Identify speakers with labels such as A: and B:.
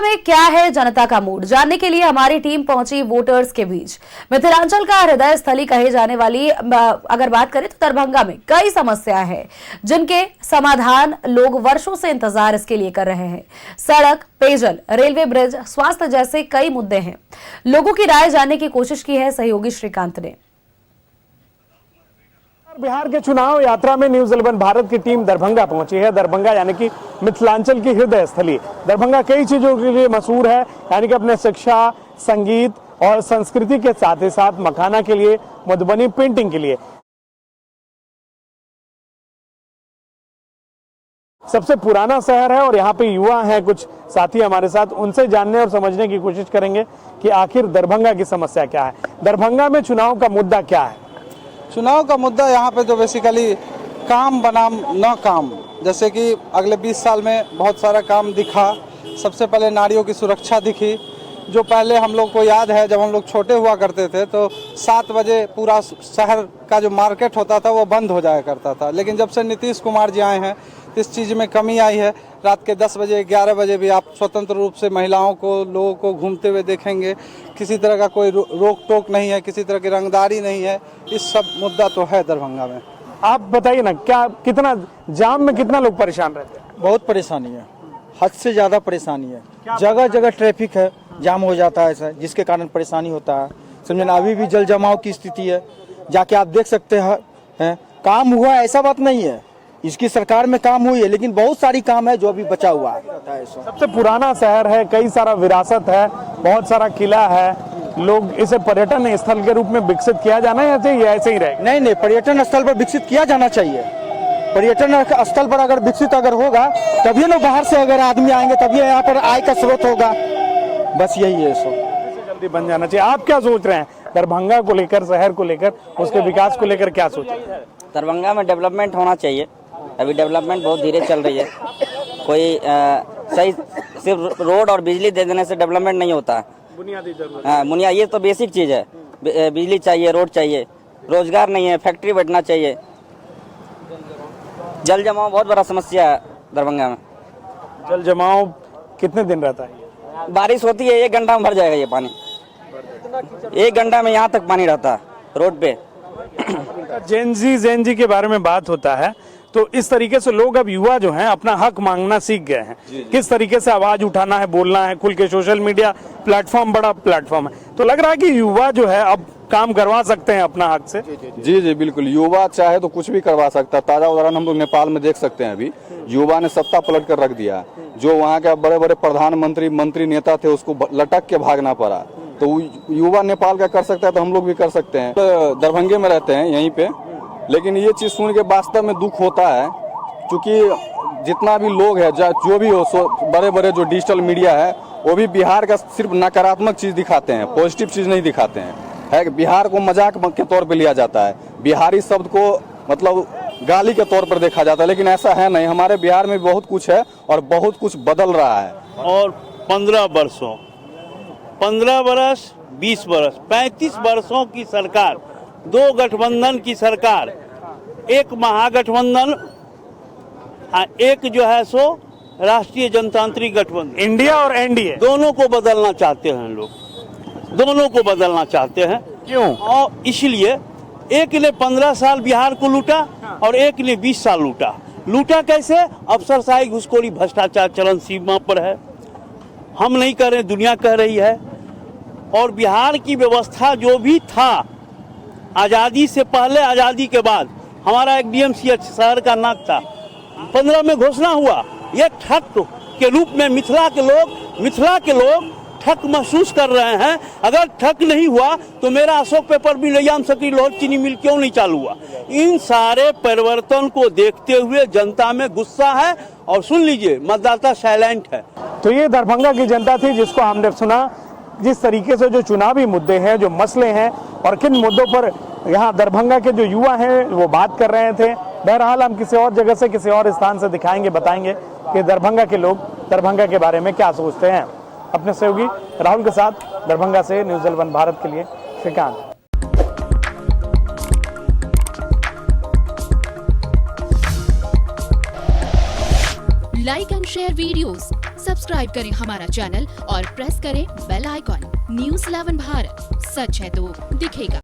A: में क्या है जनता का मूड, जानने के लिए हमारी टीम पहुंची वोटर्स के बीच। मिथिलांचल का हृदय स्थली कही जाने वाली अगर बात करें तो दरभंगा में कई समस्याएं हैं जिनके समाधान लोग वर्षों से इंतजार इसके लिए कर रहे हैं। सड़क, पेयजल, रेलवे ब्रिज, स्वास्थ्य जैसे कई मुद्दे हैं। लोगों की राय जानने की कोशिश की है सहयोगी श्रीकांत ने।
B: बिहार के चुनाव यात्रा में न्यूज 11 भारत की टीम दरभंगा पहुंची है। दरभंगा यानी कि मिथिलांचल की हृदय स्थली। दरभंगा कई चीजों के लिए मशहूर है, यानी कि अपने शिक्षा, संगीत और संस्कृति के साथ ही साथ मखाना के लिए, मधुबनी पेंटिंग के लिए। सबसे पुराना शहर है और यहाँ पे युवा हैं कुछ साथी हमारे साथ, उनसे जानने और समझने की कोशिश करेंगे कि आखिर दरभंगा की समस्या क्या है, दरभंगा में चुनाव का मुद्दा क्या है।
C: चुनाव का मुद्दा यहाँ पे तो बेसिकली काम बनाम न काम, जैसे कि अगले 20 साल में बहुत सारा काम दिखा। सबसे पहले नारियों की सुरक्षा दिखी, जो पहले हम लोग को याद है जब हम लोग छोटे हुआ करते थे तो 7 बजे पूरा शहर का जो मार्केट होता था वो बंद हो जाया करता था। लेकिन जब से नीतीश कुमार जी आए हैं तो इस चीज़ में कमी आई है। रात के 10 बजे 11 बजे भी आप स्वतंत्र रूप से महिलाओं को, लोगों को घूमते हुए देखेंगे। किसी तरह का कोई रोक टोक नहीं है, किसी तरह की रंगदारी नहीं है। इस सब मुद्दा तो है दरभंगा में।
B: आप बताइए ना, क्या कितना जाम में कितना लोग परेशान रहते हैं?
D: बहुत परेशानी है, हद से ज़्यादा परेशानी है। जगह जगह ट्रैफिक है, जाम हो जाता है ऐसा, जिसके कारण परेशानी होता है। समझे ना, अभी भी जल जमाव की स्थिति है, जाके आप देख सकते हैं। काम हुआ ऐसा बात नहीं है, इसकी सरकार में काम हुई है, लेकिन बहुत सारी काम है जो अभी बचा हुआ है।
B: सबसे पुराना शहर है, कई सारा विरासत है, बहुत सारा किला है। लोग इसे पर्यटन स्थल के रूप में विकसित किया जाना है या ऐसे ही रहेगा?
D: नहीं, पर्यटन स्थल पर विकसित किया जाना चाहिए। पर्यटन स्थल पर अगर विकसित अगर होगा तभी ना बाहर से अगर आदमी आएंगे, तभी यहाँ पर आय का स्रोत होगा। बस यही है, सो
B: जल्दी बन जाना चाहिए। आप क्या सोच रहे हैं दरभंगा को लेकर, शहर को लेकर, उसके विकास को लेकर क्या सोच रहे हैं?
E: दरभंगा में डेवलपमेंट होना चाहिए। अभी डेवलपमेंट बहुत धीरे चल रही है। कोई सही सिर्फ रोड और बिजली दे देने से डेवलपमेंट नहीं होता है।
B: बुनियादी जरूरत।
E: हाँ, ये तो बेसिक चीज़ है। बिजली चाहिए, रोड चाहिए, रोजगार नहीं है, फैक्ट्री बैठना चाहिए। जल जमाव बहुत बड़ा समस्या है दरभंगा में।
B: जल जमाव कितने दिन रहता है?
E: बारिश होती है 1 घंटा में भर जाएगा ये पानी। 1 घंटा में यहाँ तक पानी रहता है रोड पे।
B: जेनजी के बारे में बात होता है तो इस तरीके से लोग, अब युवा जो हैं, अपना हक मांगना सीख गए हैं। किस तरीके से आवाज उठाना है, बोलना है, खुल के। सोशल मीडिया प्लेटफॉर्म बड़ा प्लेटफॉर्म है, तो लग रहा है कि युवा जो है अब काम करवा सकते हैं अपना हक से।
F: जी बिल्कुल, युवा चाहे तो कुछ भी करवा सकता है। ताजा उदाहरण हम लोग नेपाल में देख सकते हैं। अभी युवा ने सत्ता पलट कर रख दिया। जो वहाँ के बड़े बड़े प्रधानमंत्री, मंत्री, नेता थे, उसको लटक के भागना पड़ा। तो युवा नेपाल का कर सकता है तो हम लोग भी कर सकते हैं। तो दरभंगे में रहते हैं यहीं पे, लेकिन ये चीज़ सुन के वास्तव में दुख होता है, क्योंकि जितना भी लोग है, जो भी हो, बड़े बड़े जो डिजिटल मीडिया है, वो भी बिहार का सिर्फ नकारात्मक चीज़ दिखाते हैं, पॉजिटिव चीज़ नहीं दिखाते हैं। है कि बिहार को मजाक के तौर पे लिया जाता है, बिहारी शब्द को मतलब गाली के तौर पर देखा जाता है, लेकिन ऐसा है नहीं। हमारे बिहार में बहुत कुछ है और बहुत कुछ बदल रहा है।
G: और 15 वर्षों, 15 वर्ष, 20 वर्ष, 35 वर्षों की सरकार, 2 गठबंधन की सरकार, एक महागठबंधन, एक जो है सो राष्ट्रीय जनतांत्रिक गठबंधन,
B: इंडिया और एनडीए,
G: दोनों को बदलना चाहते हैं लोग, दोनों को बदलना चाहते हैं।
B: क्यों?
G: और इसलिए एक ने 15 साल बिहार को लूटा और एक ने 20 साल लूटा। लूटा कैसे? अफसरशाही, घुसखोरी, भ्रष्टाचार चरम सीमा पर है। हम नहीं कह रहे, दुनिया कह रही है। और बिहार की व्यवस्था जो भी था, आज़ादी से पहले, आज़ादी के बाद, हमारा एक डीएमसीएच शहर का नाक था। 15 में घोषणा हुआ। ये ठग के रूप में मिथिला के लोग ठग महसूस कर रहे हैं। अगर ठग नहीं हुआ तो मेरा अशोक पेपर मिल, याम सकरी लोहर चीनी मिल क्यों नहीं चालू हुआ? इन सारे परिवर्तन को देखते हुए जनता में गुस्सा है। और सुन लीजिए, मतदाता साइलेंट है।
B: तो ये दरभंगा की जनता थी जिसको हमने सुना, जिस तरीके से जो चुनावी मुद्दे हैं, जो मसले हैं और किन मुद्दों पर यहाँ दरभंगा के जो युवा हैं वो बात कर रहे थे। बहरहाल हम किसी और जगह से, किसी और स्थान से दिखाएंगे, बताएंगे कि दरभंगा के लोग दरभंगा के बारे में क्या सोचते हैं। अपने सहयोगी राहुल के साथ दरभंगा से न्यूज 11 भारत के लिए Shrikant.
H: Like and share videos, subscribe करें हमारा चैनल और प्रेस करें बेल आइकॉन। न्यूज़ 11 भारत, सच है तो दिखेगा।